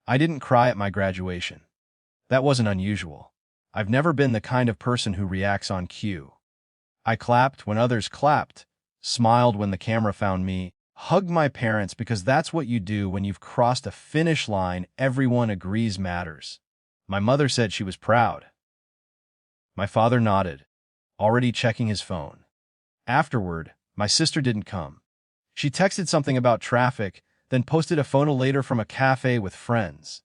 I didn't cry at my graduation. That wasn't unusual. I've never been the kind of person who reacts on cue. I clapped when others clapped, smiled when the camera found me, hugged my parents because that's what you do when you've crossed a finish line everyone agrees matters. My mother said she was proud. My father nodded, already checking his phone. Afterward, my sister didn't come. She texted something about traffic, then posted a photo later from a cafe with friends.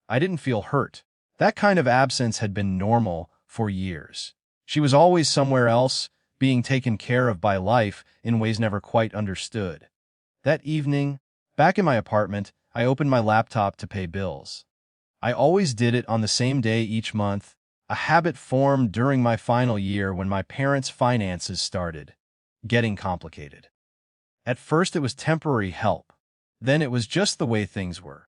I didn't feel hurt. That kind of absence had been normal for years. She was always somewhere else, being taken care of by life in ways never quite understood. That evening, back in my apartment, I opened my laptop to pay bills. I always did it on the same day each month, a habit formed during my final year when my parents' finances started getting complicated. At first it was temporary help. Then it was just the way things were.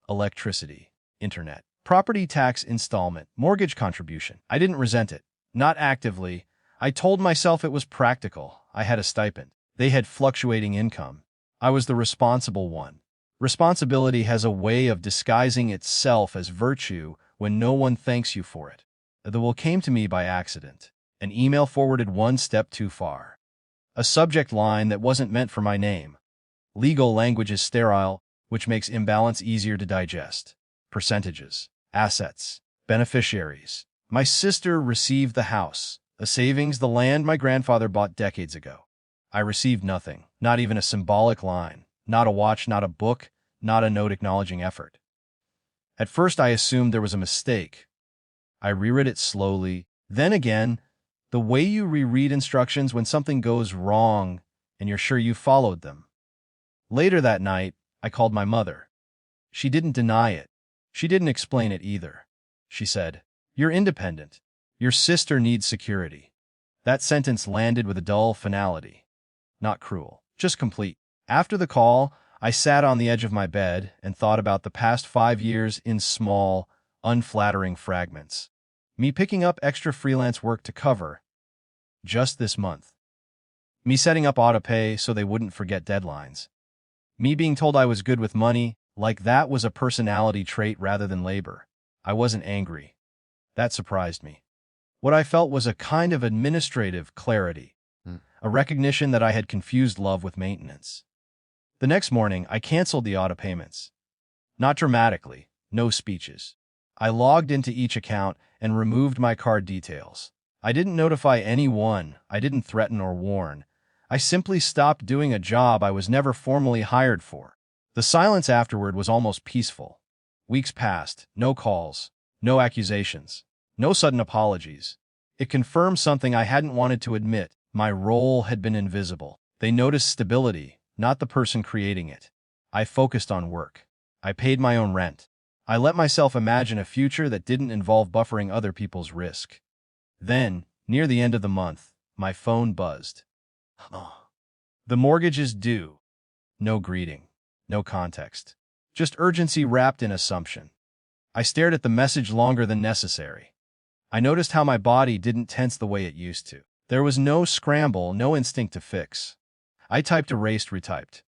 Electricity, internet, property tax installment, mortgage contribution. I didn't resent it. Not actively. I told myself it was practical. I had a stipend. They had fluctuating income. I was the responsible one. Responsibility has a way of disguising itself as virtue when no one thanks you for it. The will came to me by accident. An email forwarded one step too far. A subject line that wasn't meant for my name. Legal language is sterile, which makes imbalance easier to digest. Percentages, assets, beneficiaries. My sister received the house, the savings, the land my grandfather bought decades ago. I received nothing, not even a symbolic line, not a watch, not a book, not a note acknowledging effort. At first I assumed there was a mistake. I reread it slowly. Then again, the way you reread instructions when something goes wrong and you're sure you followed them. Later that night, I called my mother. She didn't deny it. She didn't explain it either. She said, "You're independent. Your sister needs security." That sentence landed with a dull finality. Not cruel, just complete. After the call, I sat on the edge of my bed and thought about the past 5 years in small, unflattering fragments. Me picking up extra freelance work to cover, just this month. Me setting up autopay so they wouldn't forget deadlines. Me being told I was good with money, like that was a personality trait rather than labor. I wasn't angry. That surprised me. What I felt was a kind of administrative clarity, a recognition that I had confused love with maintenance. The next morning, I canceled the auto payments. Not dramatically, no speeches. I logged into each account and removed my card details. I didn't notify anyone, I didn't threaten or warn. I simply stopped doing a job I was never formally hired for. The silence afterward was almost peaceful. Weeks passed, no calls, no accusations, no sudden apologies. It confirmed something I hadn't wanted to admit. My role had been invisible. They noticed stability, not the person creating it. I focused on work. I paid my own rent. I let myself imagine a future that didn't involve buffering other people's risk. Then, near the end of the month, my phone buzzed. The mortgage is due. No greeting, no context. Just urgency wrapped in assumption. I stared at the message longer than necessary. I noticed how my body didn't tense the way it used to. There was no scramble, no instinct to fix. I typed, erased, retyped.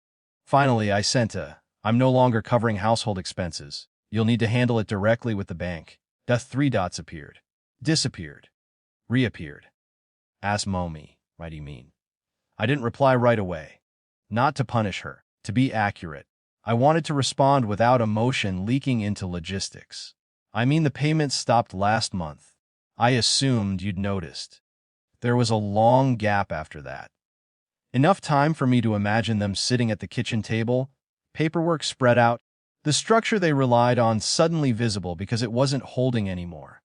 Finally, I sent "I'm no longer covering household expenses. You'll need to handle it directly with the bank." 3 dots appeared. Disappeared. Reappeared. Asked Momi, "What do you mean?" I didn't reply right away. Not to punish her, to be accurate. I wanted to respond without emotion leaking into logistics. "I mean the payments stopped last month. I assumed you'd noticed." There was a long gap after that. Enough time for me to imagine them sitting at the kitchen table, paperwork spread out, the structure they relied on suddenly visible because it wasn't holding anymore.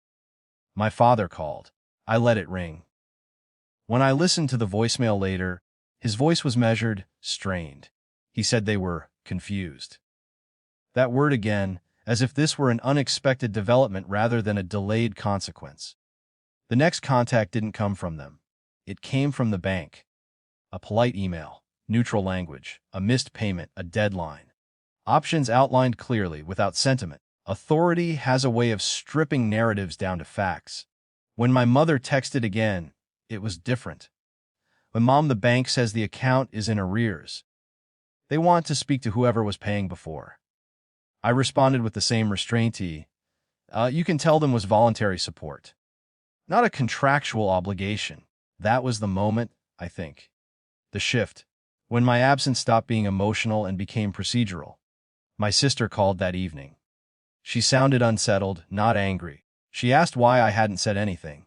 My father called. I let it ring. When I listened to the voicemail later, his voice was measured, strained. He said they were confused. That word again, as if this were an unexpected development rather than a delayed consequence. The next contact didn't come from them. It came from the bank. A polite email, neutral language, a missed payment, a deadline. Options outlined clearly, without sentiment. Authority has a way of stripping narratives down to facts. When my mother texted again, it was different. When Mom, the bank says the account is in arrears. They want to speak to whoever was paying before. I responded with the same restraint. You can tell them was voluntary support, not a contractual obligation. That was the moment, I think. The shift. When my absence stopped being emotional and became procedural. My sister called that evening. She sounded unsettled, not angry. She asked why I hadn't said anything.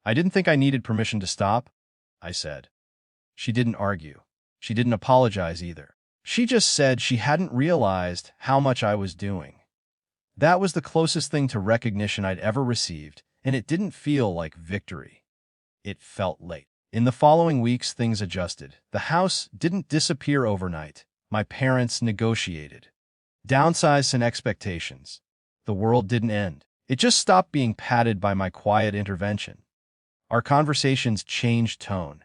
I didn't think I needed permission to stop, I said. She didn't argue. She didn't apologize either. She just said she hadn't realized how much I was doing. That was the closest thing to recognition I'd ever received, and it didn't feel like victory. It felt late. In the following weeks, things adjusted. The house didn't disappear overnight. My parents negotiated. Downsized and expectations. The world didn't end. It just stopped being padded by my quiet intervention. Our conversations changed tone.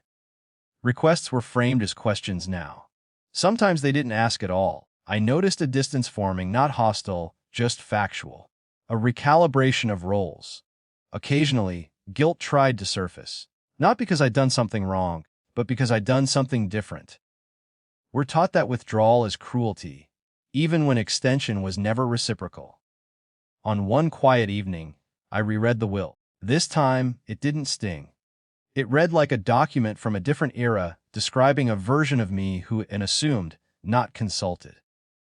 Requests were framed as questions now. Sometimes they didn't ask at all. I noticed a distance forming, not hostile, just factual. A recalibration of roles. Occasionally, guilt tried to surface. Not because I'd done something wrong, but because I'd done something different. We're taught that withdrawal is cruelty, even when extension was never reciprocal. On one quiet evening, I reread the will. This time, it didn't sting. It read like a document from a different era, describing a version of me who had assumed, not consulted.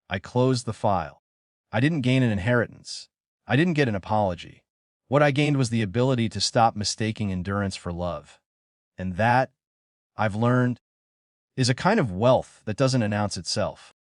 I closed the file. I didn't gain an inheritance. I didn't get an apology. What I gained was the ability to stop mistaking endurance for love. And that, I've learned, is a kind of wealth that doesn't announce itself.